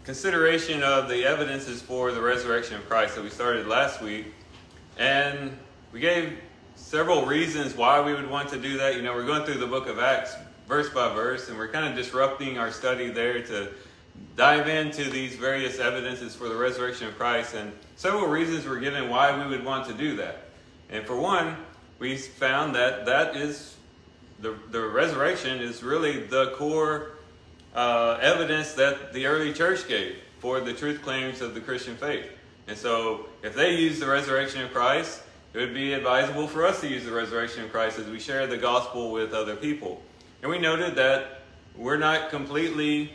consideration of the evidences for the resurrection of Christ that we started last week. And we gave several reasons why we would want to do that. We're going through the book of Acts verse by verse, and we're kind of disrupting our study there to dive into these various evidences for the resurrection of Christ. And several reasons were given why we would want to do that. And for one, we found that is the resurrection is really the core evidence that the early church gave for the truth claims of the Christian faith. And so if they use the resurrection of Christ, it would be advisable for us to use the resurrection of Christ as we share the gospel with other people. And we noted that we're not completely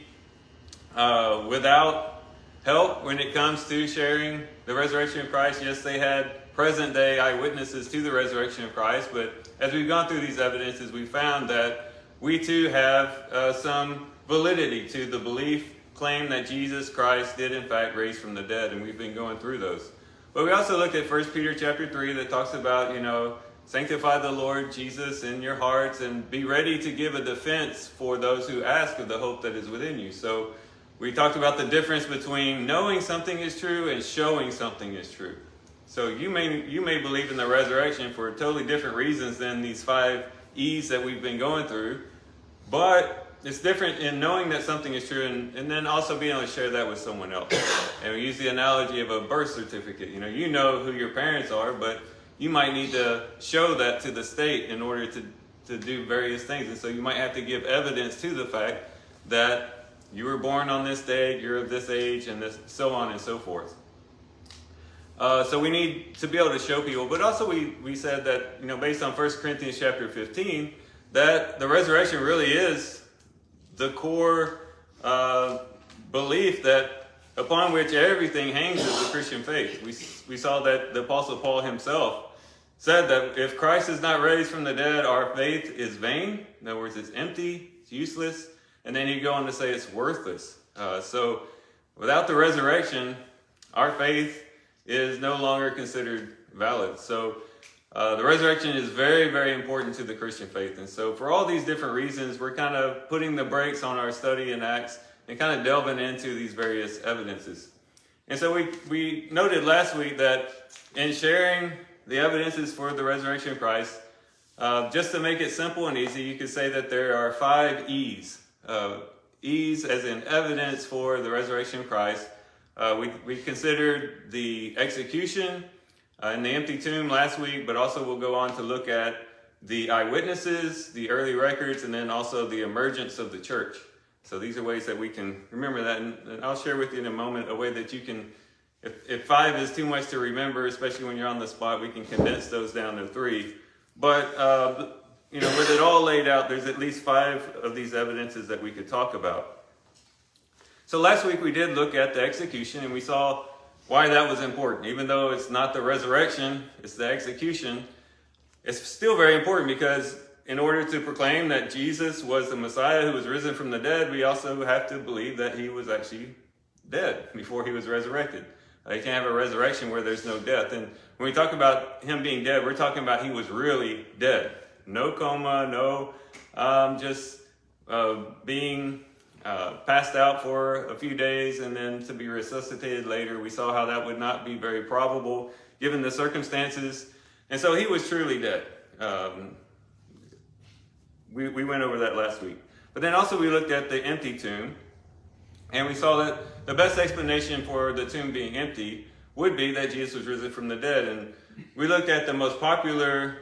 without help when it comes to sharing the resurrection of Christ. Yes, they had present day eyewitnesses to the resurrection of Christ, but as we've gone through these evidences, we found that we too have some validity to the belief claim that Jesus Christ did in fact raise from the dead, and we've been going through those. But we also looked at 1 Peter chapter 3 that talks about, sanctify the Lord Jesus in your hearts and be ready to give a defense for those who ask of the hope that is within you. So we talked about the difference between knowing something is true and showing something is true. So you may believe in the resurrection for totally different reasons than these 5 E's that we've been going through, but it's different in knowing that something is true and then also being able to share that with someone else. And we use the analogy of a birth certificate. You know who your parents are, but you might need to show that to the state in order to do various things. And so you might have to give evidence to the fact that you were born on this day, you're of this age, and this, so on and so forth. So we need to be able to show people, but also we said that, based on 1 Corinthians chapter 15, that the resurrection really is the core belief that upon which everything hangs of the Christian faith. We saw that the Apostle Paul himself said that if Christ is not raised from the dead, our faith is vain. In other words, it's empty, it's useless. And then you go on to say it's worthless. So without the resurrection, our faith is no longer considered valid. So the resurrection is very, very important to the Christian faith. And so for all these different reasons, we're kind of putting the brakes on our study in Acts and kind of delving into these various evidences. And so we noted last week that in sharing the evidences for the resurrection of Christ, just to make it simple and easy, you could say that there are 5 E's. E's as in evidence for the resurrection of Christ. We considered the execution in the empty tomb last week, but also we'll go on to look at the eyewitnesses, the early records, and then also the emergence of the church. So these are ways that we can remember that, and I'll share with you in a moment a way that you can, if 5 is too much to remember, especially when you're on the spot, we can condense those down to 3. But with it all laid out, there's at least 5 of these evidences that we could talk about. So last week we did look at the execution, and we saw why that was important. Even though it's not the resurrection, it's the execution, it's still very important because in order to proclaim that Jesus was the Messiah who was risen from the dead, we also have to believe that he was actually dead before he was resurrected. You can't have a resurrection where there's no death. And when we talk about him being dead, we're talking about he was really dead. No coma, no just being passed out for a few days and then to be resuscitated later. We saw how that would not be very probable given the circumstances. And so he was truly dead. We went over that last week. But then also we looked at the empty tomb, and we saw that the best explanation for the tomb being empty would be that Jesus was risen from the dead. And we looked at the most popular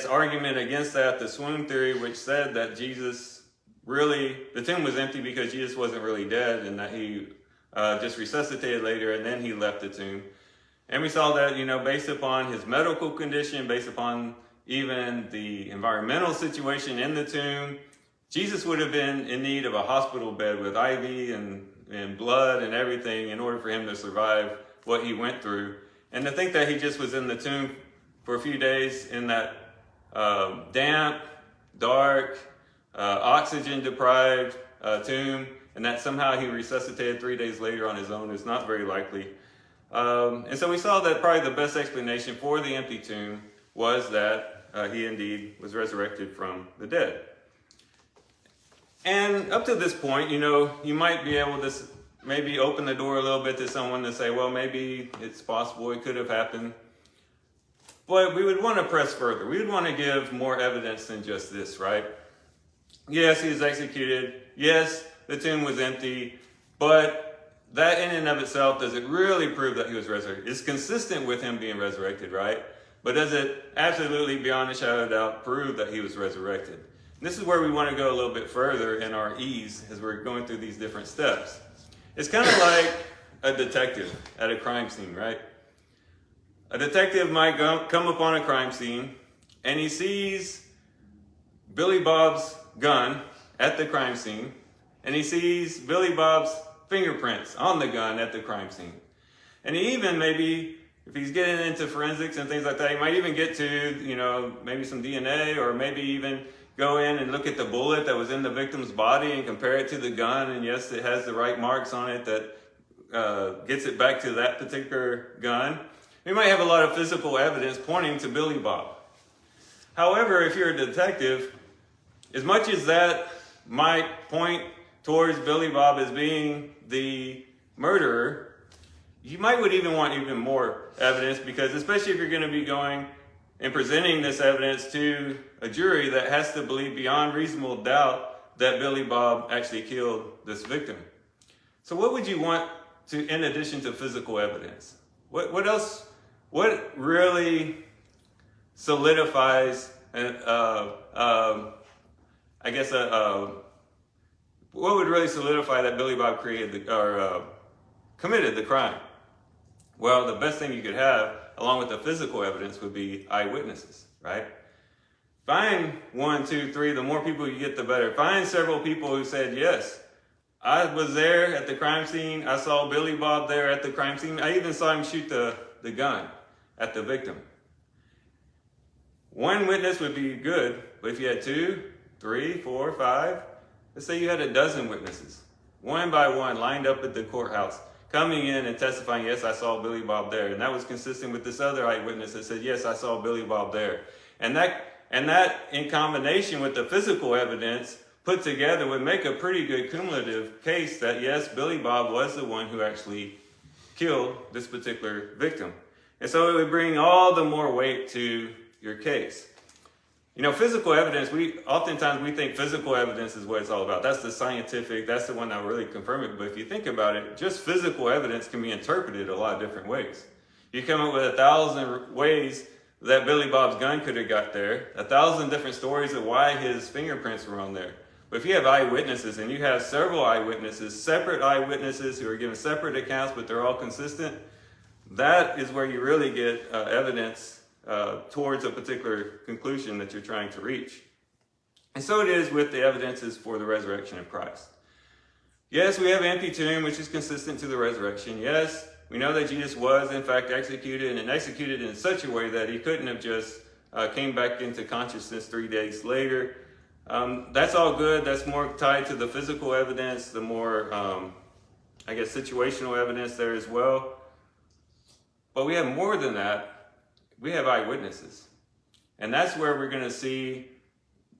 argument against that, the swoon theory, which said that the tomb was empty because Jesus wasn't really dead and that he just resuscitated later and then he left the tomb. And we saw that, based upon his medical condition, based upon even the environmental situation in the tomb, Jesus would have been in need of a hospital bed with IV and blood and everything in order for him to survive what he went through. And to think that he just was in the tomb for a few days in that damp, dark, oxygen-deprived tomb, and that somehow he resuscitated 3 days later on his own is not very likely. And so we saw that probably the best explanation for the empty tomb was that he indeed was resurrected from the dead. And up to this point, you might be able to maybe open the door a little bit to someone to say, well, maybe it's possible it could have happened. But we would want to press further. We would want to give more evidence than just this, right? Yes, he was executed. Yes, the tomb was empty. But that in and of itself, does it really prove that he was resurrected? It's consistent with him being resurrected, right? But does it absolutely, beyond a shadow of doubt, prove that he was resurrected? And this is where we want to go a little bit further in our ease as we're going through these different steps. It's kind of like a detective at a crime scene, right? A detective might come upon a crime scene and he sees Billy Bob's gun at the crime scene, and he sees Billy Bob's fingerprints on the gun at the crime scene. And he even maybe, if he's getting into forensics and things like that, he might even get to, maybe some DNA, or maybe even go in and look at the bullet that was in the victim's body and compare it to the gun, and yes, it has the right marks on it that gets it back to that particular gun. We might have a lot of physical evidence pointing to Billy Bob. However, if you're a detective, as much as that might point towards Billy Bob as being the murderer, you would even want even more evidence, because especially if you're going to be going and presenting this evidence to a jury that has to believe beyond reasonable doubt that Billy Bob actually killed this victim. So what would you want to, in addition to physical evidence? What else? What really solidifies, what would really solidify that Billy Bob committed the crime? Well, the best thing you could have, along with the physical evidence, would be eyewitnesses, right? Find 1, 2, 3, the more people you get, the better. Find several people who said, yes, I was there at the crime scene. I saw Billy Bob there at the crime scene. I even saw him shoot the gun at the victim. One witness would be good, but if you had 2, 3, 4, 5, let's say you had a dozen witnesses, one by one, lined up at the courthouse, coming in and testifying, yes, I saw Billy Bob there. And that was consistent with this other eyewitness that said, yes, I saw Billy Bob there. And that in combination with the physical evidence put together would make a pretty good cumulative case that, yes, Billy Bob was the one who actually killed this particular victim. And so it would bring all the more weight to your case. Physical evidence, oftentimes we think physical evidence is what it's all about. That's the scientific, that's the one that really confirm it. But if you think about it, just physical evidence can be interpreted a lot of different ways. You come up with 1,000 ways that Billy Bob's gun could have got there, 1,000 different stories of why his fingerprints were on there. But if you have eyewitnesses, and you have several eyewitnesses, separate eyewitnesses who are giving separate accounts, but they're all consistent, that is where you really get evidence towards a particular conclusion that you're trying to reach. And so it is with the evidences for the resurrection of Christ. Yes, we have an empty tomb, which is consistent to the resurrection. Yes, we know that Jesus was, in fact, executed, and executed in such a way that he couldn't have just came back into consciousness 3 days later. That's all good. That's more tied to the physical evidence, the more, situational evidence there as well. But we have more than that. We have eyewitnesses. And that's where we're going to see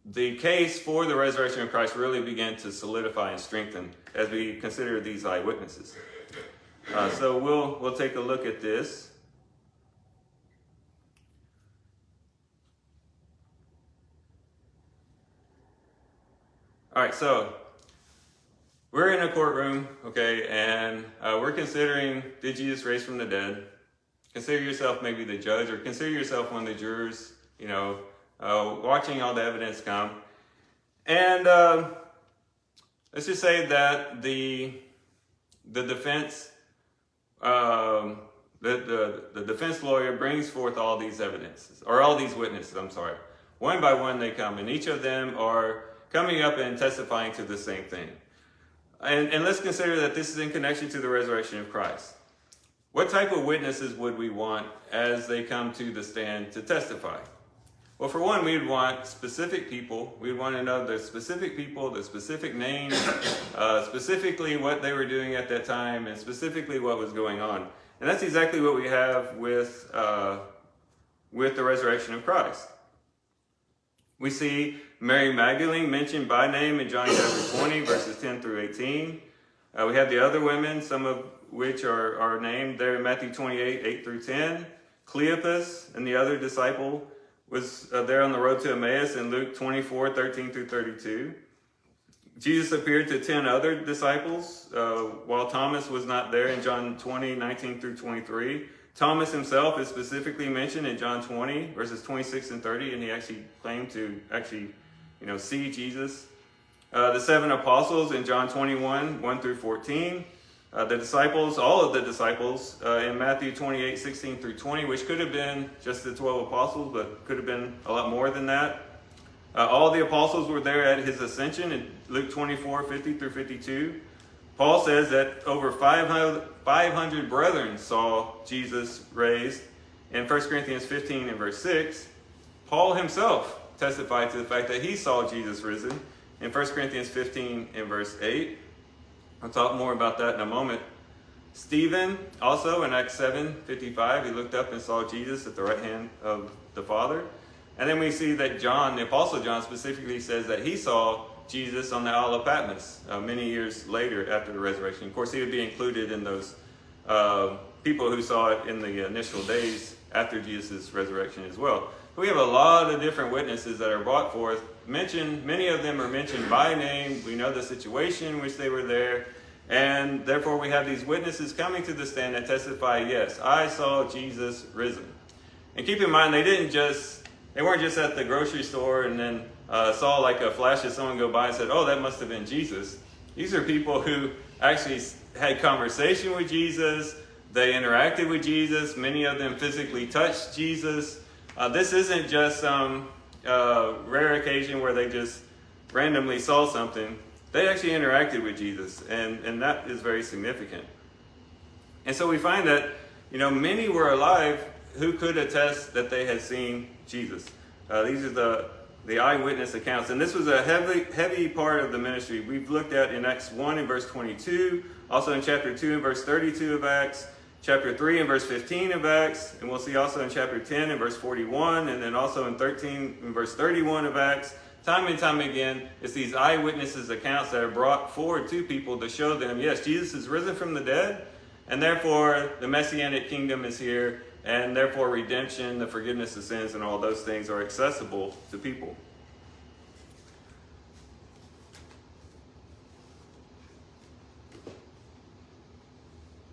the case for the resurrection of Christ really begin to solidify and strengthen as we consider these eyewitnesses. So we'll take a look at this. All right, so we're in a courtroom, okay, and we're considering, did Jesus raise from the dead? Consider yourself maybe the judge, or consider yourself one of the jurors, watching all the evidence come. And let's just say that the defense, the defense lawyer brings forth all these evidences, or all these witnesses, One by one they come, and each of them are coming up and testifying to the same thing. And let's consider that this is in connection to the resurrection of Christ. What type of witnesses would we want as they come to the stand to testify? Well, for one, we'd want specific people. We'd want to know the specific people, the specific names, specifically what they were doing at that time, and specifically what was going on. And that's exactly what we have with the resurrection of Christ. We see Mary Magdalene mentioned by name in John chapter 20, verses 10 through 18. We have the other women, some of which are named there in Matthew 28, 8 through 10. Cleopas and the other disciple was there on the road to Emmaus in Luke 24, 13 through 32. Jesus appeared to 10 other disciples while Thomas was not there in John 20, 19 through 23. Thomas himself is specifically mentioned in John 20, verses 26 and 30, and he actually claimed to see Jesus. The 7 apostles in John 21, 1 through 14. The disciples, all of the disciples in Matthew 28, 16 through 20, which could have been just the 12 apostles, but could have been a lot more than that. All the apostles were there at his ascension in Luke 24, 50 through 52. Paul says that over 500 brethren saw Jesus raised. In 1 Corinthians 15 and verse 6, Paul himself testified to the fact that he saw Jesus risen in 1 Corinthians 15 and verse 8. I'll talk more about that in a moment. Stephen, also in Acts 7:55, he looked up and saw Jesus at the right hand of the Father. And then we see that John, the Apostle John, specifically says that he saw Jesus on the Isle of Patmos many years later after the resurrection. Of course, he would be included in those people who saw it in the initial days after Jesus' resurrection as well. We have a lot of different witnesses that are brought forth. Many of them are mentioned by name. We know the situation in which they were there. And therefore, we have these witnesses coming to the stand that testify, yes, I saw Jesus risen. And keep in mind, they weren't just at the grocery store and then saw like a flash of someone go by and said, oh, that must have been Jesus. These are people who actually had conversation with Jesus. They interacted with Jesus. Many of them physically touched Jesus. This isn't just some rare occasion where they just randomly saw something. They actually interacted with Jesus, and that is very significant. And so we find that, many were alive who could attest that they had seen Jesus. These are the eyewitness accounts, and this was a heavy part of the ministry. We've looked at in Acts 1 and verse 22, also in chapter 2 and verse 32 of Acts, chapter 3 and verse 15 of Acts, and we'll see also in chapter 10 and verse 41, and then also in 13 and verse 31 of Acts. Time and time again, it's these eyewitnesses accounts that are brought forward to people to show them, yes, Jesus is risen from the dead, and therefore the Messianic kingdom is here, and therefore redemption, the forgiveness of sins, and all those things are accessible to people.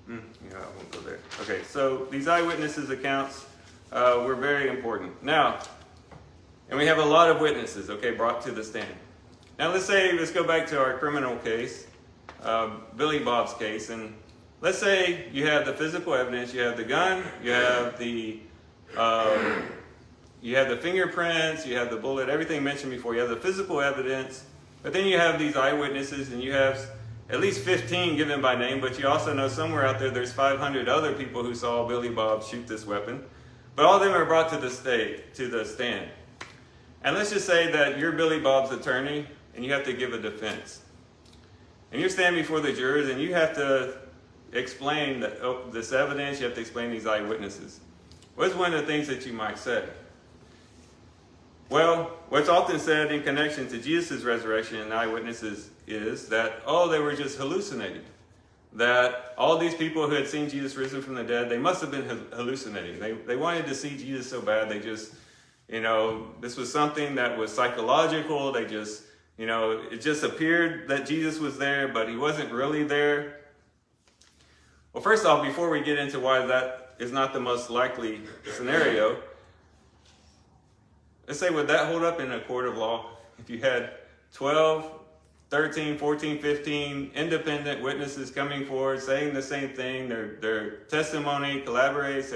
I won't go there. Okay, so these eyewitnesses accounts were very important. Now, and we have a lot of witnesses, brought to the stand. Now let's go back to our criminal case, Billy Bob's case, and let's say you have the physical evidence, you have the gun, you have the fingerprints, you have the bullet, everything mentioned before, you have the physical evidence, but then you have these eyewitnesses and you have at least 15 given by name, but you also know somewhere out there's 500 other people who saw Billy Bob shoot this weapon. But all of them are brought to the stand. And let's just say that you're Billy Bob's attorney and you have to give a defense. And you're standing before the jurors and you have to explain this evidence, you have to explain these eyewitnesses. What's one of the things that you might say? Well, what's often said in connection to Jesus' resurrection and eyewitnesses is that, they were just hallucinating. That all these people who had seen Jesus risen from the dead, they must have been hallucinating. They wanted to see Jesus so bad, they just, this was something that was psychological. They just, it just appeared that Jesus was there, but he wasn't really there. Well, first off, before we get into why that is not the most likely scenario, let's say, would that hold up in a court of law? If you had 12, 13, 14, 15 independent witnesses coming forward saying the same thing, their testimony collaborates,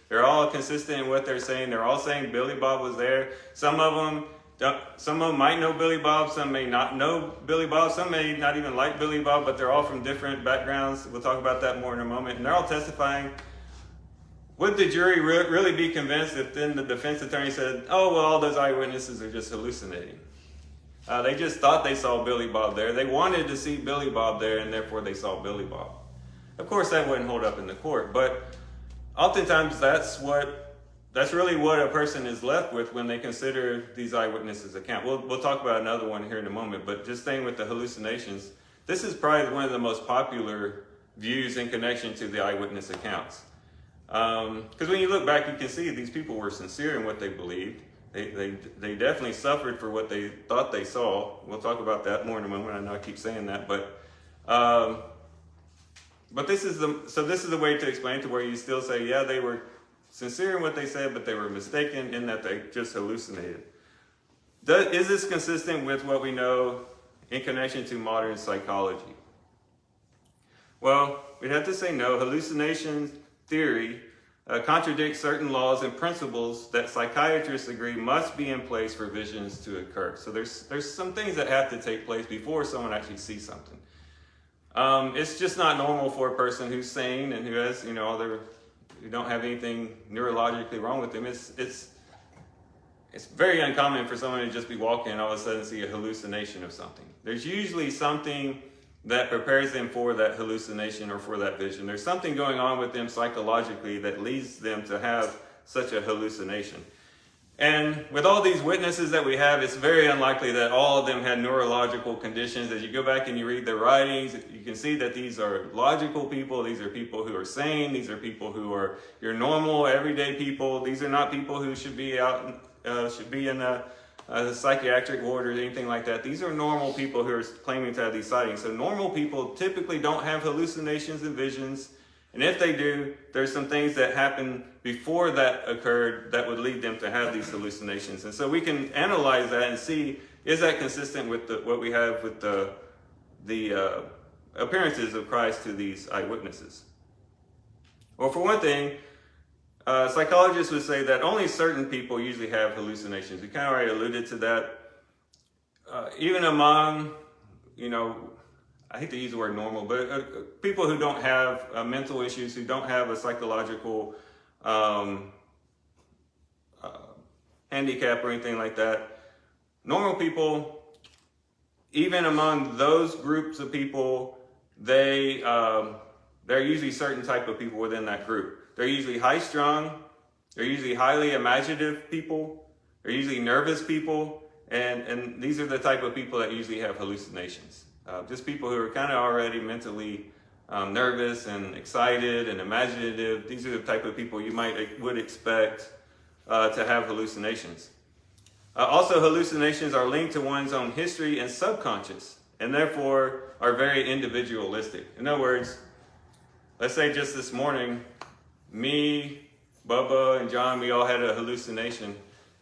they're all consistent in what they're saying, they're all saying Billy Bob was there. Some of them might know Billy Bob, some may not know Billy Bob, some may not even like Billy Bob, but they're all from different backgrounds. We'll talk about that more in a moment. And they're all testifying. Would the jury really be convinced if then the defense attorney said, all those eyewitnesses are just hallucinating? They just thought they saw Billy Bob there. They wanted to see Billy Bob there, and therefore they saw Billy Bob. Of course, that wouldn't hold up in the court, but oftentimes that's that's really what a person is left with when they consider these eyewitnesses' account. We'll talk about another one here in a moment, but just staying with the hallucinations, this is probably one of the most popular views in connection to the eyewitness accounts. Because when you look back, you can see these people were sincere in what they believed. They definitely suffered for what they thought they saw. We'll talk about that more in a moment. I know I keep saying that, but this is the way to explain it, to where you still say, yeah, they were sincere in what they said, but they were mistaken in that they just hallucinated. Is this consistent with what we know in connection to modern psychology? Well, we'd have to say no. Hallucination theory contradicts certain laws and principles that psychiatrists agree must be in place for visions to occur. So there's some things that have to take place before someone actually sees something. It's just not normal for a person who's sane and who has, who don't have anything neurologically wrong with them. It's very uncommon for someone to just be walking and all of a sudden see a hallucination of something. There's usually something that prepares them for that hallucination or for that vision. There's something going on with them psychologically that leads them to have such a hallucination. And with all these witnesses that we have, it's very unlikely that all of them had neurological conditions. As you go back and you read their writings, you can see that these are logical people. These are people who are sane. These are people who are your normal, everyday people. These are not people who should be in a psychiatric ward or anything like that. These are normal people who are claiming to have these sightings. So normal people typically don't have hallucinations and visions. And if they do, there's some things that happen before that occurred that would lead them to have these hallucinations. And so we can analyze that and see, is that consistent with what we have with the appearances of Christ to these eyewitnesses? Well, for one thing, psychologists would say that only certain people usually have hallucinations. We kind of already alluded to that. Even among, I hate to use the word normal, but people who don't have mental issues, who don't have a psychological handicap or anything like that, normal people, even among those groups of people, there are usually certain type of people within that group. They're usually high-strung, they're usually highly imaginative people, they're usually nervous people, and these are the type of people that usually have hallucinations. Just people who are kind of already mentally nervous and excited and imaginative. These are the type of people you would expect to have hallucinations. Also, hallucinations are linked to one's own history and subconscious, and therefore are very individualistic. In other words, let's say just this morning, me, Bubba, and John, we all had a hallucination.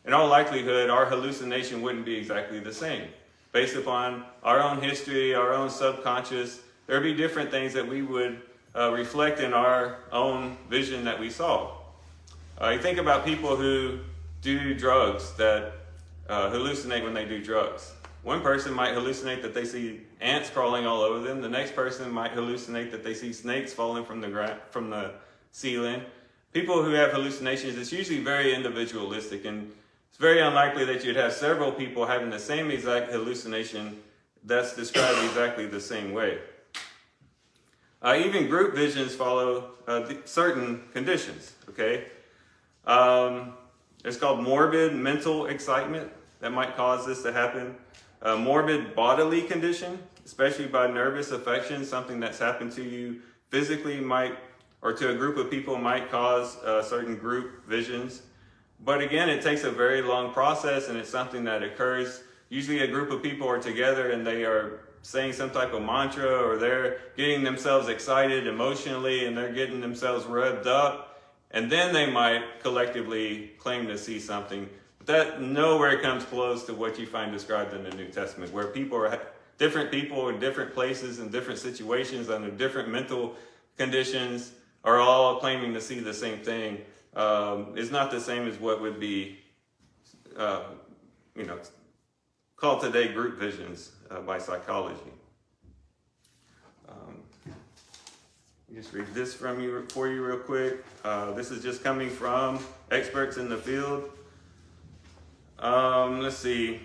In all likelihood, our hallucination wouldn't be exactly the same. Based upon our own history, our own subconscious, there would be different things that we would reflect in our own vision that we saw. You think about people who do drugs, that hallucinate when they do drugs. One person might hallucinate that they see ants crawling all over them. The next person might hallucinate that they see snakes falling from the ceiling. People who have hallucinations, it's usually very individualistic, and it's very unlikely that you'd have several people having the same exact hallucination that's described exactly the same way. Even group visions follow certain conditions, okay? It's called morbid mental excitement that might cause this to happen. Morbid bodily condition, especially by nervous affection, something that's happened to you physically or to a group of people might cause certain group visions. But again, it takes a very long process, and it's something that occurs. Usually a group of people are together and they are saying some type of mantra, or they're getting themselves excited emotionally and they're getting themselves revved up. And then they might collectively claim to see something. But that nowhere comes close to what you find described in the New Testament, where different people in different places and different situations under different mental conditions are all claiming to see the same thing. Is not the same as what would be, called today group visions by psychology. Just read this for you real quick. This is just coming from experts in the field. Let's see.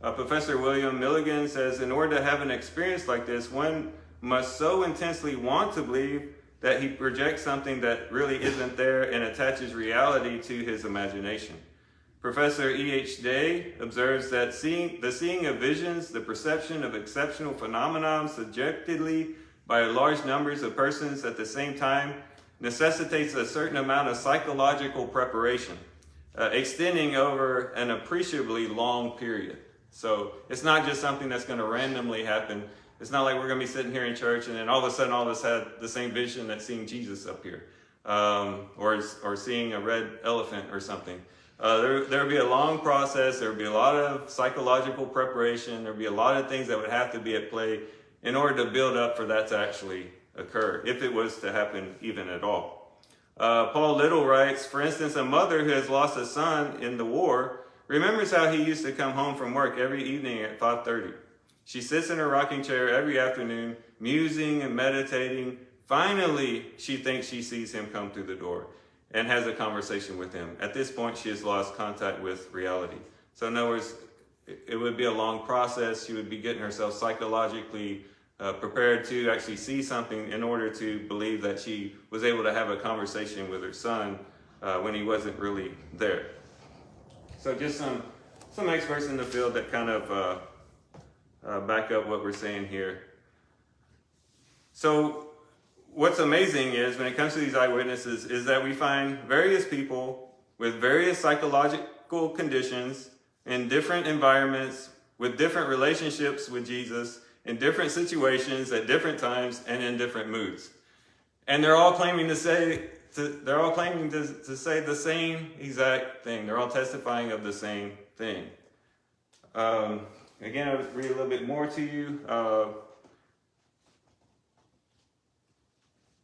Professor William Milligan says, in order to have an experience like this, one must so intensely want to believe that he projects something that really isn't there and attaches reality to his imagination. Professor E.H. Day observes that the seeing of visions, the perception of exceptional phenomena subjectively by large numbers of persons at the same time, necessitates a certain amount of psychological preparation, extending over an appreciably long period. So it's not just something that's going to randomly happen. It's not like we're going to be sitting here in church and then all of a sudden all of us had the same vision that's seeing Jesus up here, or seeing a red elephant or something. There'll be a long process. There'll be a lot of psychological preparation. There'll be a lot of things that would have to be at play in order to build up for that to actually occur, if it was to happen even at all. Paul Little writes, for instance, a mother who has lost a son in the war remembers how he used to come home from work every evening at 5:30. She sits in her rocking chair every afternoon, musing and meditating. Finally, she thinks she sees him come through the door and has a conversation with him. At this point, she has lost contact with reality. So in other words, it would be a long process. She would be getting herself psychologically prepared to actually see something in order to believe that she was able to have a conversation with her son when he wasn't really there. So just some experts in the field that kind of back up what we're saying here. So what's amazing is when it comes to these eyewitnesses is that we find various people with various psychological conditions in different environments with different relationships with Jesus in different situations at different times and in different moods. And they're all claiming to say the same exact thing. They're all testifying of the same thing. Again, I'll read a little bit more to you.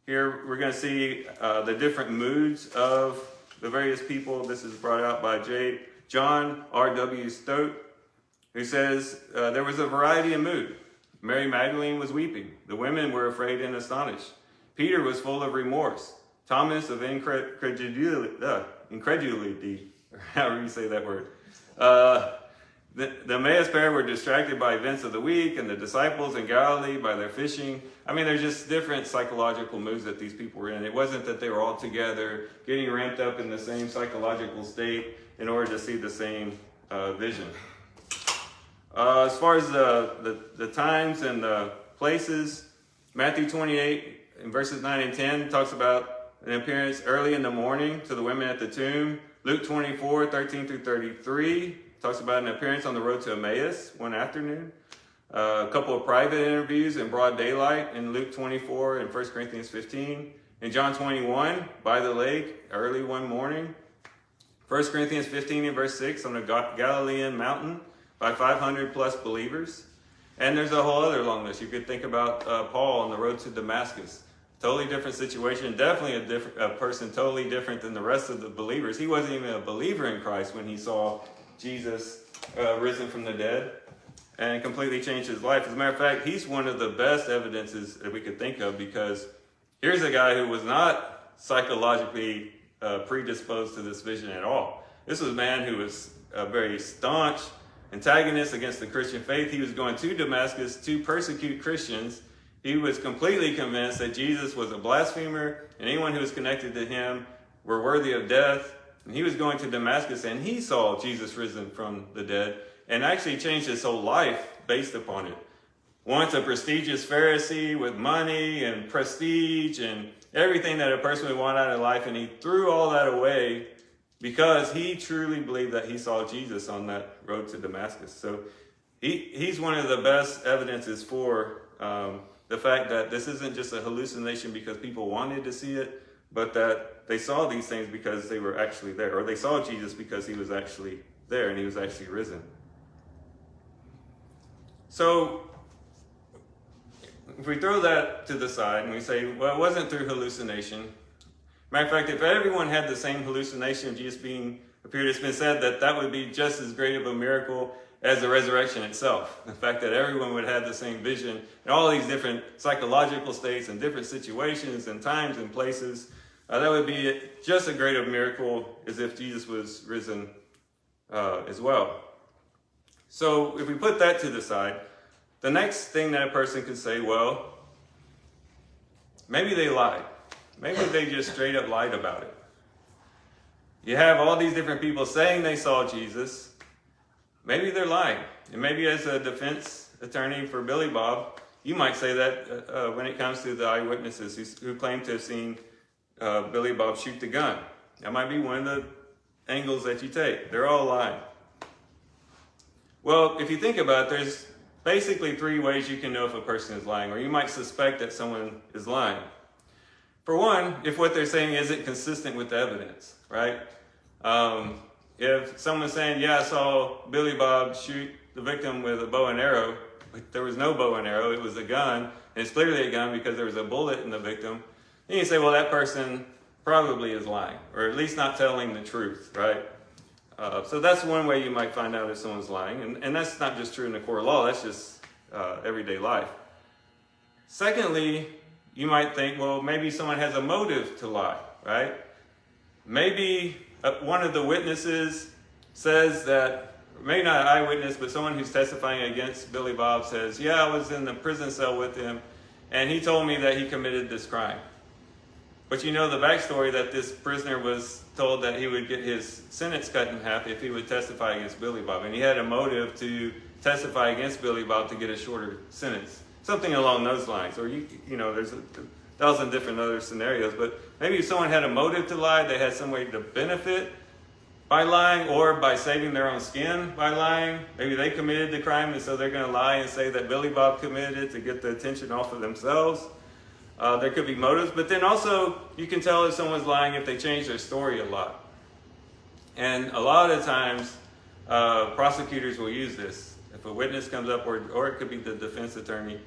Here we're going to see the different moods of the various people. This is brought out by John R.W. Stott, who says, there was a variety of mood. Mary Magdalene was weeping. The women were afraid and astonished. Peter was full of remorse. Thomas of incredulity, or however you say that word. The Emmaus pair were distracted by events of the week, and the disciples in Galilee by their fishing. I mean, there's just different psychological moods that these people were in. It wasn't that they were all together, getting ramped up in the same psychological state in order to see the same vision. As far as the times and the places, Matthew 28 in verses 9 and 10 talks about an appearance early in the morning to the women at the tomb. Luke 24, 13 through 33 talks about an appearance on the road to Emmaus one afternoon. A couple of private interviews in broad daylight in Luke 24 and 1 Corinthians 15. In John 21, by the lake, early one morning. 1 Corinthians 15 and verse 6 on the Galilean mountain by 500 plus believers. And there's a whole other long list. You could think about Paul on the road to Damascus. Totally different situation. Definitely a person totally different than the rest of the believers. He wasn't even a believer in Christ when he saw Jesus risen from the dead, and completely changed his life. As a matter of fact, he's one of the best evidences that we could think of, because here's a guy who was not psychologically predisposed to this vision at all. This was a man who was a very staunch antagonist against the Christian faith. He was going to Damascus to persecute Christians. He was completely convinced that Jesus was a blasphemer, and anyone who was connected to him were worthy of death. And he was going to Damascus, and he saw Jesus risen from the dead, and actually changed his whole life based upon it. Once a prestigious Pharisee with money and prestige and everything that a person would want out of life, and he threw all that away because he truly believed that he saw Jesus on that road to Damascus. So he's one of the best evidences for the fact that this isn't just a hallucination because people wanted to see it, but that they saw these things because they were actually there, or they saw Jesus because he was actually there and he was actually risen. So if we throw that to the side and we say, well, it wasn't through hallucination. Matter of fact, if everyone had the same hallucination of Jesus being appeared, it's been said that that would be just as great of a miracle as the resurrection itself. The fact that everyone would have the same vision in all these different psychological states and different situations and times and places, that would be just as great of a miracle as if Jesus was risen as well. So if we put that to the side, the next thing that a person could say, well, maybe they lied. maybe they just straight up lied about it. You have all these different people saying they saw Jesus. Maybe they're lying. And maybe as a defense attorney for Billy Bob, you might say that when it comes to the eyewitnesses who claim to have seen Billy Bob shoot the gun. That might be one of the angles that you take. They're all lying. Well, if you think about it, there's basically three ways you can know if a person is lying, or you might suspect that someone is lying. For one, if what they're saying isn't consistent with the evidence, right? If someone's saying, yeah, I saw Billy Bob shoot the victim with a bow and arrow, but there was no bow and arrow, it was a gun, and it's clearly a gun because there was a bullet in the victim, then you say, well, that person probably is lying, or at least not telling the truth, right? So that's one way you might find out if someone's lying, and that's not just true in the court of law, that's just everyday life. Secondly, you might think, well, maybe someone has a motive to lie, right? Maybe one of the witnesses says that, maybe not an eyewitness, but someone who's testifying against Billy Bob says, yeah, I was in the prison cell with him, and he told me that he committed this crime. But you know the backstory that this prisoner was told that he would get his sentence cut in half if he would testify against Billy Bob. And he had a motive to testify against Billy Bob to get a shorter sentence. Something along those lines. Or, you know, there's a thousand different other scenarios. But maybe if someone had a motive to lie, they had some way to benefit by lying, or by saving their own skin by lying. Maybe they committed the crime, and so they're going to lie and say that Billy Bob committed it to get the attention off of themselves. There could be motives, but then also you can tell if someone's lying if they change their story a lot. And a lot of times, prosecutors will use this. If a witness comes up, or it could be the defense attorney,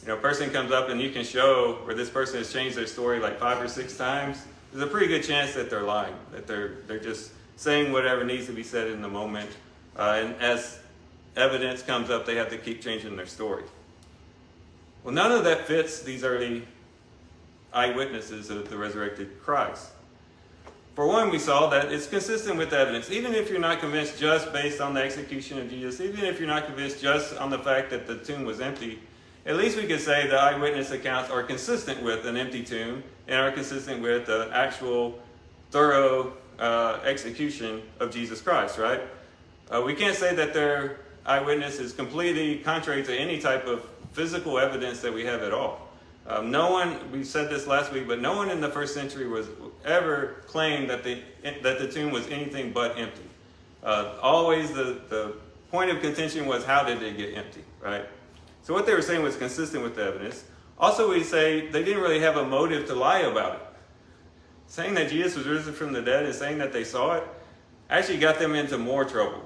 you know, a person comes up and you can show where this person has changed their story like 5 or 6 times, there's a pretty good chance that they're lying, that they're just saying whatever needs to be said in the moment. And as evidence comes up, they have to keep changing their story. Well, none of that fits these early eyewitnesses of the resurrected Christ. For one, we saw that it's consistent with evidence. Even if you're not convinced just based on the execution of Jesus, even if you're not convinced just on the fact that the tomb was empty, at least we could say the eyewitness accounts are consistent with an empty tomb and are consistent with the actual thorough execution of Jesus Christ, right? We can't say that their eyewitness is completely contrary to any type of physical evidence that we have at all. No one, we said this last week, but no one in the first century was ever claimed that the tomb was anything but empty. Always the point of contention was, how did it get empty, right? So what they were saying was consistent with the evidence. Also, we say they didn't really have a motive to lie about it. Saying that Jesus was risen from the dead and saying that they saw it actually got them into more trouble.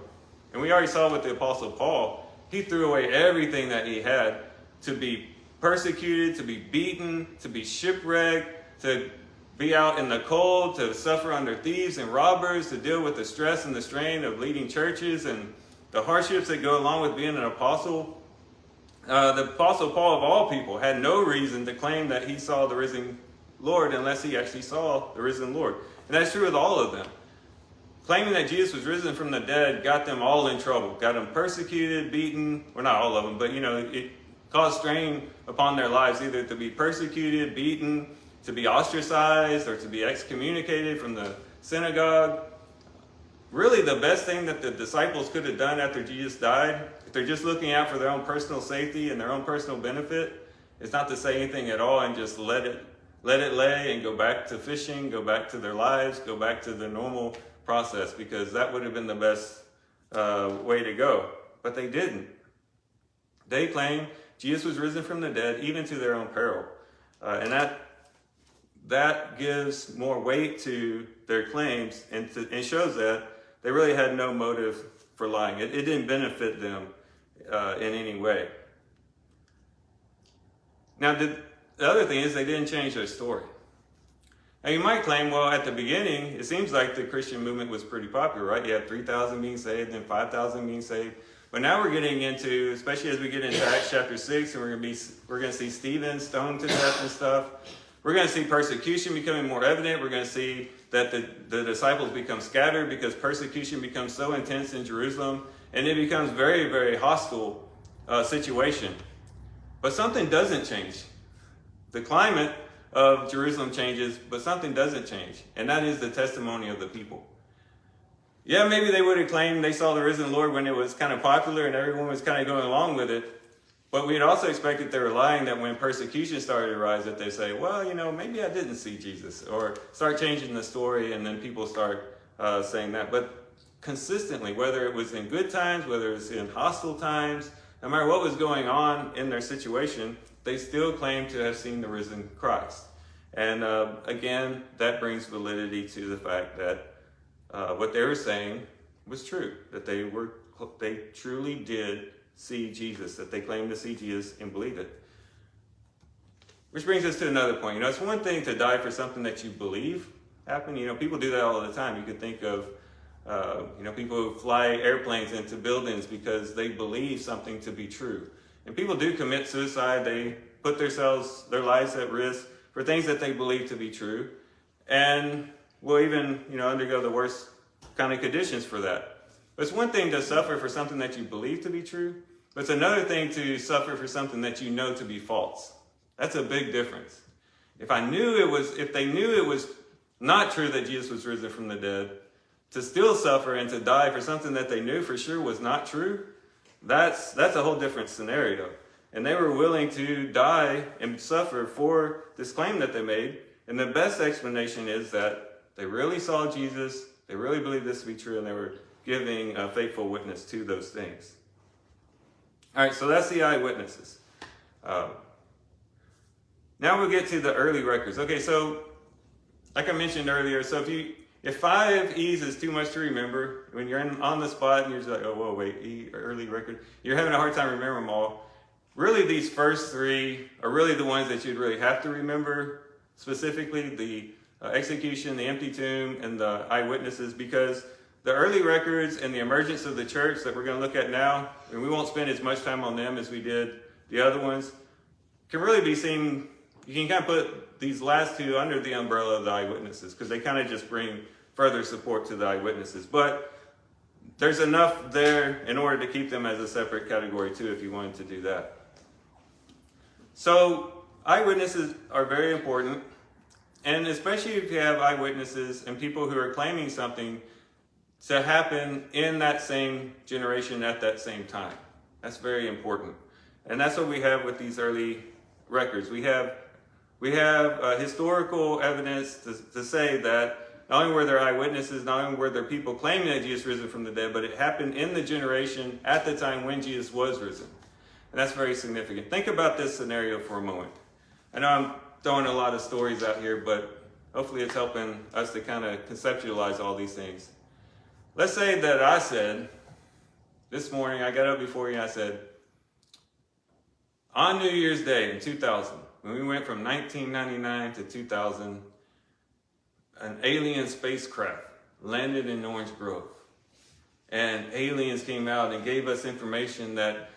And we already saw with the Apostle Paul, he threw away everything that he had to be persecuted, to be beaten, to be shipwrecked, to be out in the cold, to suffer under thieves and robbers, to deal with the stress and the strain of leading churches and the hardships that go along with being an apostle. The Apostle Paul, of all people, had no reason to claim that he saw the risen Lord unless he actually saw the risen Lord. And that's true with all of them. Claiming that Jesus was risen from the dead got them all in trouble, got them persecuted, beaten, well, not all of them, but it caused strain upon their lives, either to be persecuted, beaten, to be ostracized, or to be excommunicated from the synagogue. Really, the best thing that the disciples could have done after Jesus died, if they're just looking out for their own personal safety and their own personal benefit, is not to say anything at all and just let it lay and go back to fishing, go back to their lives, go back to the normal process, because that would have been the best way to go. But they didn't. They claimed Jesus was risen from the dead, even to their own peril. And that gives more weight to their claims and shows that they really had no motive for lying. It didn't benefit them in any way. Now, the other thing is they didn't change their story. Now, you might claim, well, at the beginning, it seems like the Christian movement was pretty popular, right? You had 3,000 being saved and 5,000 being saved. But now we're getting into, especially as we get into Acts chapter 6, and we're going to see Stephen stoned to death and stuff. We're going to see persecution becoming more evident. We're going to see that the disciples become scattered because persecution becomes so intense in Jerusalem, and it becomes very, very hostile situation. But something doesn't change. The climate of Jerusalem changes, but something doesn't change, and that is the testimony of the people. Yeah, maybe they would have claimed they saw the risen Lord when it was kind of popular and everyone was kind of going along with it. But we'd also expect that they were lying, that when persecution started to rise, that they say, well, maybe I didn't see Jesus, or start changing the story, and then people start saying that. But consistently, whether it was in good times, whether it was in hostile times, no matter what was going on in their situation, they still claimed to have seen the risen Christ. And again, that brings validity to the fact that what they were saying was true, that they truly did see Jesus, that they claimed to see Jesus and believe it. Which brings us to another point. It's one thing to die for something that you believe happened. People do that all the time. You could think of, people who fly airplanes into buildings because they believe something to be true. And people do commit suicide. They put their lives at risk for things that they believe to be true. And will even, undergo the worst kind of conditions for that. But it's one thing to suffer for something that you believe to be true, but it's another thing to suffer for something that you know to be false. That's a big difference. If they knew it was not true that Jesus was risen from the dead, to still suffer and to die for something that they knew for sure was not true, that's a whole different scenario. And they were willing to die and suffer for this claim that they made. And the best explanation is that they really saw Jesus, they really believed this to be true, and they were giving a faithful witness to those things. All right, so that's the eyewitnesses. Now we'll get to the early records. Okay, so like I mentioned earlier, so if 5 E's is too much to remember, when you're on the spot and you're just like, oh, whoa, wait, early record, you're having a hard time remembering them all. Really, these first 3 are really the ones that you'd really have to remember, specifically the execution, the empty tomb, and the eyewitnesses, because the early records and the emergence of the church that we're going to look at now, and we won't spend as much time on them as we did the other ones, can really be seen. You can kind of put these last 2 under the umbrella of the eyewitnesses, because they kind of just bring further support to the eyewitnesses. But there's enough there in order to keep them as a separate category too, if you wanted to do that. So eyewitnesses are very important. And especially if you have eyewitnesses and people who are claiming something to happen in that same generation at that same time. That's very important. And that's what we have with these early records. We have historical evidence to say that not only were there eyewitnesses, not only were there people claiming that Jesus risen from the dead, but it happened in the generation at the time when Jesus was risen. And that's very significant. Think about this scenario for a moment. I know I'm throwing a lot of stories out here, but hopefully it's helping us to kind of conceptualize all these things. Let's say that I said, this morning, I got up before you and I said, on New Year's Day in 2000, when we went from 1999 to 2000, an alien spacecraft landed in Orange Grove. And aliens came out and gave us information that,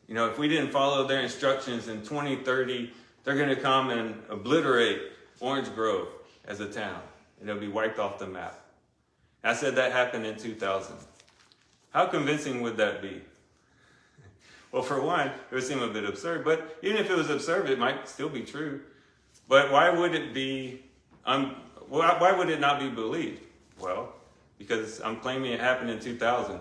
if we didn't follow their instructions in 2030, they're going to come and obliterate Orange Grove as a town, and it'll be wiped off the map. I said that happened in 2000. How convincing would that be? Well, for one, it would seem a bit absurd, but even if it was absurd, it might still be true. But why would it not be believed? Well, because I'm claiming it happened in 2000.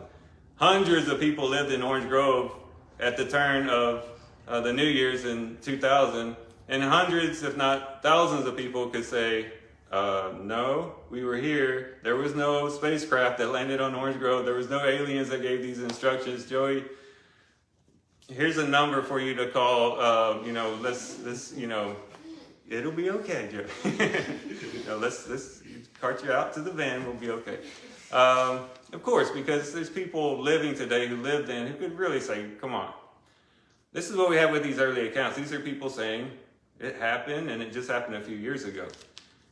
Hundreds of people lived in Orange Grove at the turn of the New Year's in 2000, and hundreds, if not thousands of people could say, no, we were here. There was no spacecraft that landed on Orange Grove. There was no aliens that gave these instructions. Joey, here's a number for you to call. It'll be okay, Joey. Let's cart you out to the van. We'll be okay. Of course, because there's people living today who lived then who could really say, come on. This is what we have with these early accounts. These are people saying it happened and it just happened a few years ago.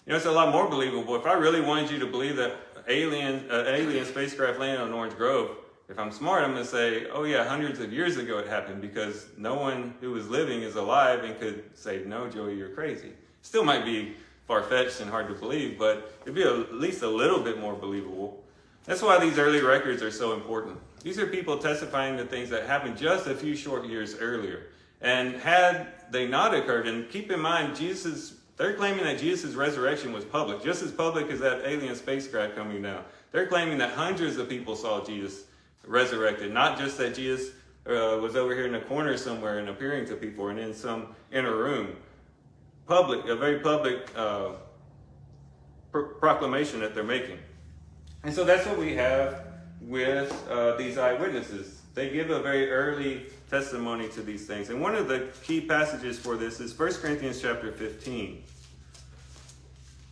It's a lot more believable. If I really wanted you to believe that alien spacecraft landed on Orange Grove, if I'm smart, I'm going to say, oh yeah, hundreds of years ago it happened, because no one who was living is alive and could say, no, Joey, you're crazy. Still might be far-fetched and hard to believe, but it'd be at least a little bit more believable. That's why these early records are so important. These are people testifying to things that happened just a few short years earlier. And had they not occurred, and keep in mind, Jesus' They're claiming that Jesus' resurrection was public, just as public as that alien spacecraft coming down. They're claiming that hundreds of people saw Jesus resurrected, not just that Jesus was over here in a corner somewhere and appearing to people and in some inner room. Public, a very public proclamation that they're making. And so that's what we have with these eyewitnesses. They give a very early testimony to these things. And one of the key passages for this is 1 Corinthians chapter 15.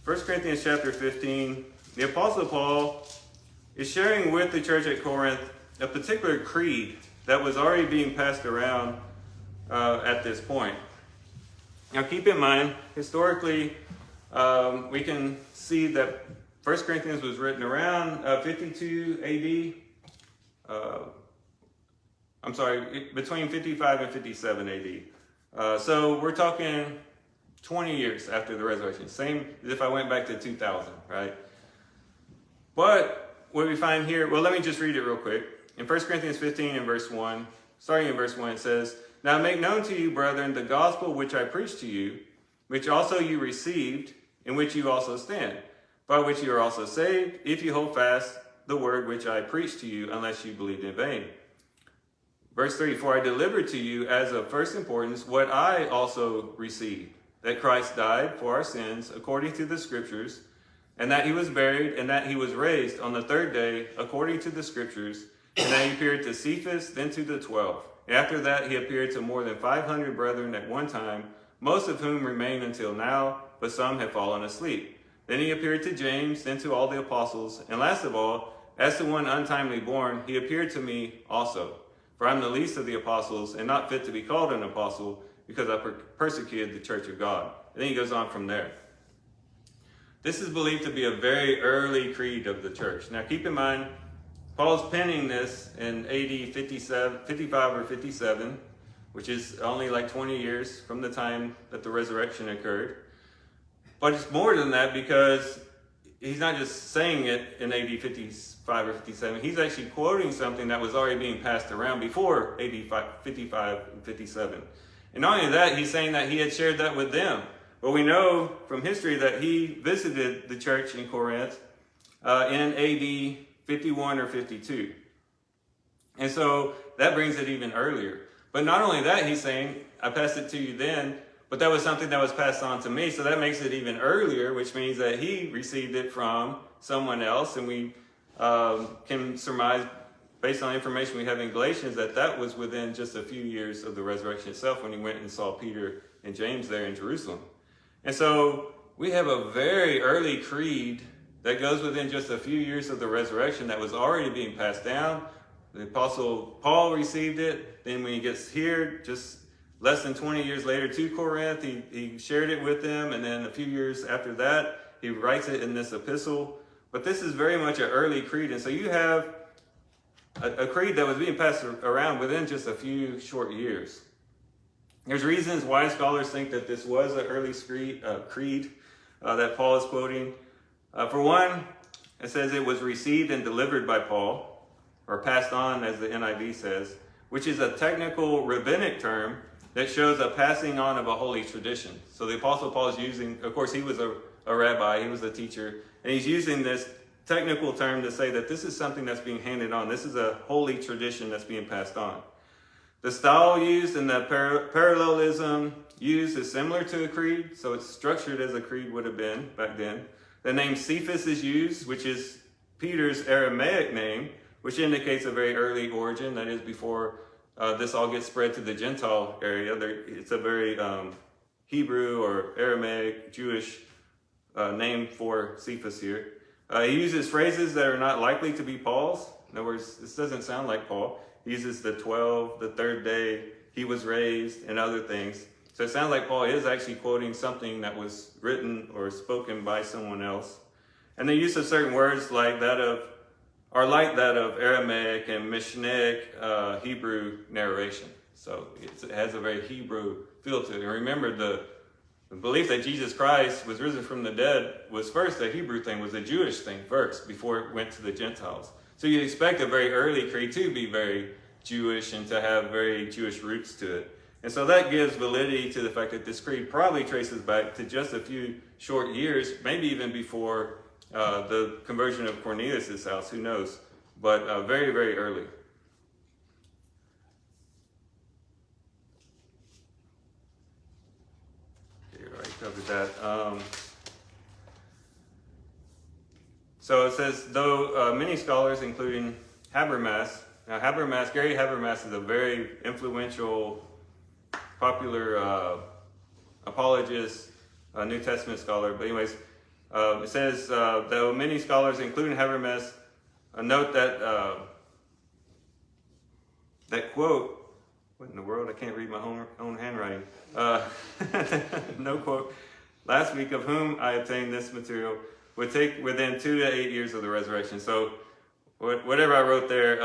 1 Corinthians chapter 15, the Apostle Paul is sharing with the church at Corinth a particular creed that was already being passed around at this point. Now keep in mind, historically, we can see that 1 Corinthians was written around 52 AD. Between 55 and 57 AD. So we're talking 20 years after the resurrection. Same as if I went back to 2000, right? But what we find here, well, let me just read it real quick. In 1 Corinthians 15 and verse 1, starting in verse 1, it says, "Now make known to you, brethren, the gospel which I preached to you, which also you received, in which you also stand, by which you are also saved, if you hold fast the word which I preached to you, unless you believed in vain." Verse 3, "For I delivered to you as of first importance what I also received, that Christ died for our sins according to the Scriptures, and that he was buried, and that he was raised on the third day according to the Scriptures, and that he appeared to Cephas, then to the 12. After that he appeared to more than 500 brethren at one time, most of whom remain until now, but some have fallen asleep. Then he appeared to James, then to all the apostles, and last of all, as to one untimely born, he appeared to me also. For I am the least of the apostles, and not fit to be called an apostle, because I persecuted the church of God." And then he goes on from there. This is believed to be a very early creed of the church. Now keep in mind, Paul's penning this in AD 55 or 57, which is only like 20 years from the time that the resurrection occurred. But it's more than that, because he's not just saying it in AD 55 or 57. He's actually quoting something that was already being passed around before AD 55 and 57. And not only that, he's saying that he had shared that with them. Well, we know from history that he visited the church in Corinth in AD 51 or 52. And so that brings it even earlier. But not only that, he's saying, I passed it to you then, but that was something that was passed on to me. So that makes it even earlier, which means that he received it from someone else. And we can surmise, based on information we have in Galatians, that that was within just a few years of the resurrection itself, when he went and saw Peter and James there in Jerusalem. And so we have a very early creed that goes within just a few years of the resurrection that was already being passed down. The Apostle Paul received it. Then when he gets here, just less than 20 years later to Corinth, he shared it with them. And then a few years after that, he writes it in this epistle. But this is very much an early creed. And so you have a creed that was being passed around within just a few short years. There's reasons why scholars think that this was an early creed that Paul is quoting. For one, it says it was received and delivered by Paul, or passed on, as the NIV says, which is a technical rabbinic term that shows a passing on of a holy tradition. So the Apostle Paul is using, of course, he was a rabbi, he was a teacher, and he's using this technical term to say that this is something that's being handed on. This is a holy tradition that's being passed on. The style used and the parallelism used is similar to a creed, so it's structured as a creed would have been back then. The name Cephas is used, which is Peter's Aramaic name, which indicates a very early origin, that is before this all gets spread to the Gentile area. It's a very Hebrew or Aramaic Jewish name for Cephas here. He uses phrases that are not likely to be Paul's. In other words, this doesn't sound like Paul. He uses the 12, the third day, he was raised, and other things. So it sounds like Paul is actually quoting something that was written or spoken by someone else. And the use of certain words like that of Aramaic and Mishnaic Hebrew narration. So it has a very Hebrew feel to it. And remember, the belief that Jesus Christ was risen from the dead was first a Hebrew thing, was a Jewish thing first, before it went to the Gentiles. So you expect a very early creed to be very Jewish and to have very Jewish roots to it. And so that gives validity to the fact that this creed probably traces back to just a few short years, maybe even before the conversion of Cornelius' house, who knows, but very, very early. Okay, I already covered that. So it says, though many scholars, including Habermas, now Gary Habermas is a very influential, popular apologist, New Testament scholar. But anyways, it says, though many scholars, including Habermas, note that, that quote, what in the world, I can't read my own handwriting. No quote. Last week, of whom I obtained this material, would take within 2 to 8 years of the resurrection. So whatever I wrote there,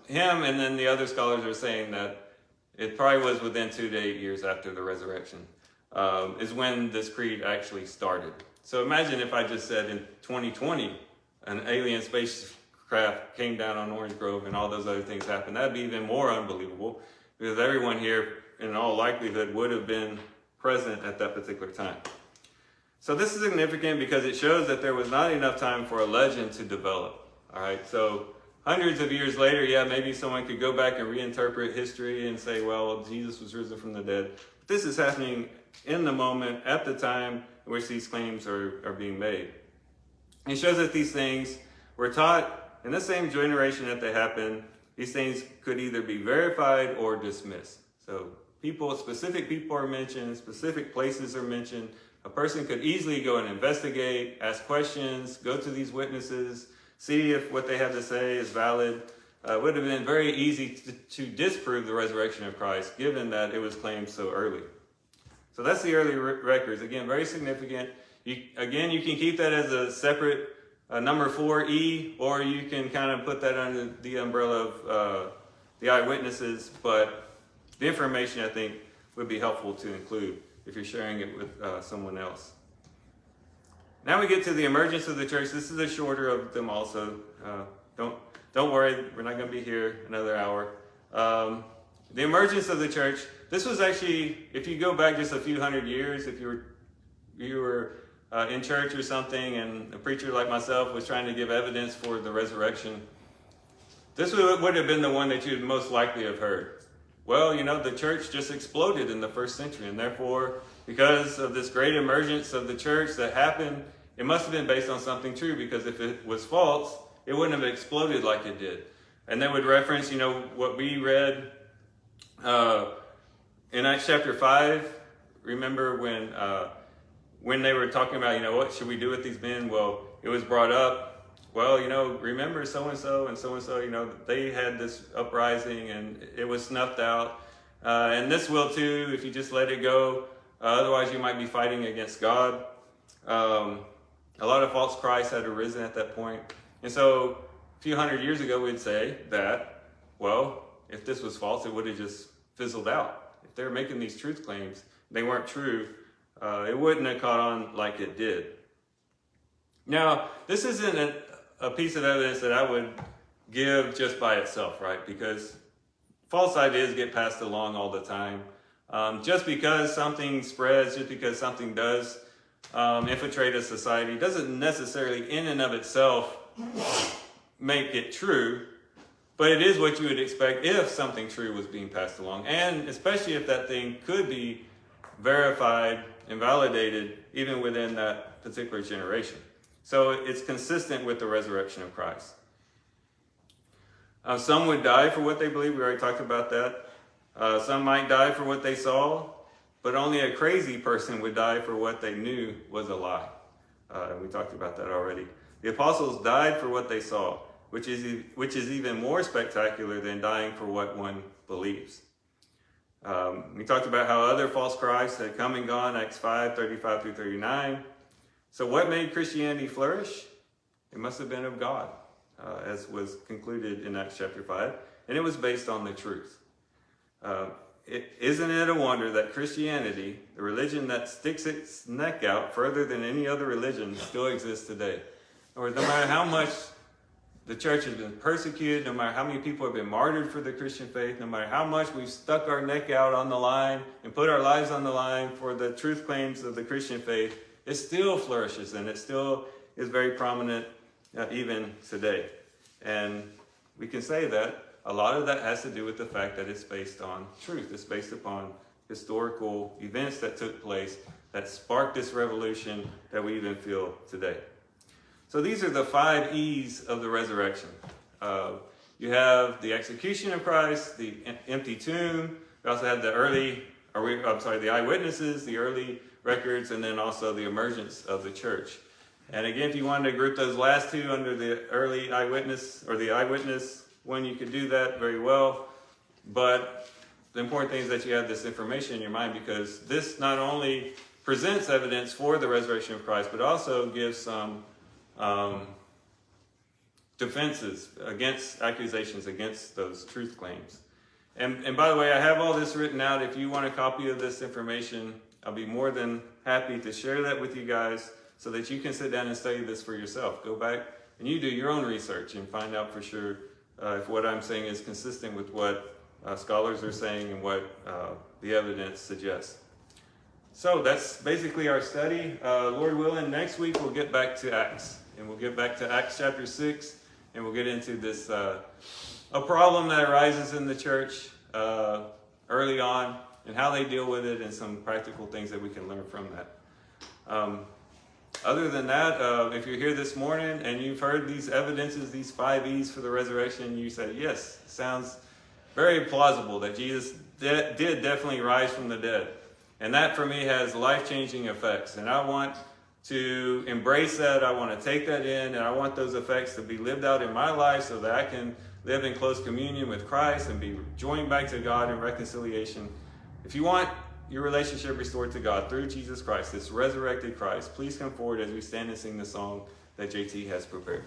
him and then the other scholars are saying that it probably was within 2 to 8 years after the resurrection is when this creed actually started. So imagine if I just said in 2020, an alien spacecraft came down on Orange Grove and all those other things happened. That'd be even more unbelievable because everyone here in all likelihood would have been present at that particular time. So this is significant because it shows that there was not enough time for a legend to develop. All right, so hundreds of years later, yeah, maybe someone could go back and reinterpret history and say, well, Jesus was risen from the dead. But this is happening in the moment, at the time in which these claims are being made. It shows that these things were taught in the same generation that they happened. These things could either be verified or dismissed. So specific people are mentioned, specific places are mentioned. A person could easily go and investigate, ask questions, go to these witnesses, see if what they have to say is valid. It would have been very easy to disprove the resurrection of Christ, given that it was claimed so early. So that's the early records. Again, very significant. You can keep that as a separate number 4E, or you can kind of put that under the umbrella of the eyewitnesses. But the information, I think, would be helpful to include if you're sharing it with someone else. Now we get to the emergence of the church. This is a shorter of them also. Don't worry, we're not going to be here another hour. The emergence of the church. This was actually, if you go back just a few hundred years, if you were in church or something, and a preacher like myself was trying to give evidence for the resurrection, this would have been the one that you'd most likely have heard. Well, the church just exploded in the first century, and therefore, because of this great emergence of the church that happened, it must have been based on something true, because if it was false, it wouldn't have exploded like it did. And they would reference, what we read in Acts chapter 5. Remember when they were talking about, what should we do with these men? Well, it was brought up. Well, remember so-and-so and so-and-so, they had this uprising and it was snuffed out. And this will too, if you just let it go. Otherwise, you might be fighting against God. A lot of false Christs had arisen at that point. And so a few hundred years ago, we'd say that, well, if this was false, it would have just fizzled out. If they were making these truth claims, they weren't true, it wouldn't have caught on like it did. Now, this isn't a piece of evidence that I would give just by itself, right? Because false ideas get passed along all the time. Just because something spreads, just because something does infiltrate a society, doesn't necessarily in and of itself make it true, but it is what you would expect if something true was being passed along, and especially if that thing could be verified and validated even within that particular generation. So it's consistent with the resurrection of Christ. Some would die for what they believe. We already talked about that. Some might die for what they saw, but only a crazy person would die for what they knew was a lie. We talked about that already. The apostles died for what they saw, which is even more spectacular than dying for what one believes. We talked about how other false Christs had come and gone, Acts 5, 35 through 39. So what made Christianity flourish? It must have been of God, as was concluded in Acts chapter 5, and it was based on the truth. Isn't it a wonder that Christianity, the religion that sticks its neck out further than any other religion, still exists today? Or no matter how much the church has been persecuted, no matter how many people have been martyred for the Christian faith, no matter how much we've stuck our neck out on the line and put our lives on the line for the truth claims of the Christian faith, it still flourishes and it still is very prominent even today. And we can say that a lot of that has to do with the fact that it's based on truth. It's based upon historical events that took place that sparked this revolution that we even feel today. So these are the 5 E's of the resurrection. You have the execution of Christ, the empty tomb. We also have the eyewitnesses, the early records, and then also the emergence of the church. And again, if you wanted to group those last 2 under the early eyewitness or the eyewitness one, you could do that very well. But the important thing is that you have this information in your mind, because this not only presents evidence for the resurrection of Christ, but also gives some defenses against accusations against those truth claims. And by the way, I have all this written out. If you want a copy of this information, I'll be more than happy to share that with you guys so that you can sit down and study this for yourself. Go back and you do your own research and find out for sure if what I'm saying is consistent with what scholars are saying and what the evidence suggests. So that's basically our study. Lord willing, next week we'll get back to Acts. And we'll get back to Acts chapter 6. And we'll get into this, a problem that arises in the church early on, and how they deal with it, and some practical things that we can learn from that. Other than that, if you're here this morning and you've heard these evidences, these 5 E's for the resurrection, you say, yes, sounds very plausible that Jesus did definitely rise from the dead. And that for me has life-changing effects. And I want to embrace that. I want to take that in, and I want those effects to be lived out in my life so that I can live in close communion with Christ and be joined back to God in reconciliation. If you want your relationship restored to God through Jesus Christ, this resurrected Christ, please come forward as we stand and sing the song that JT has prepared.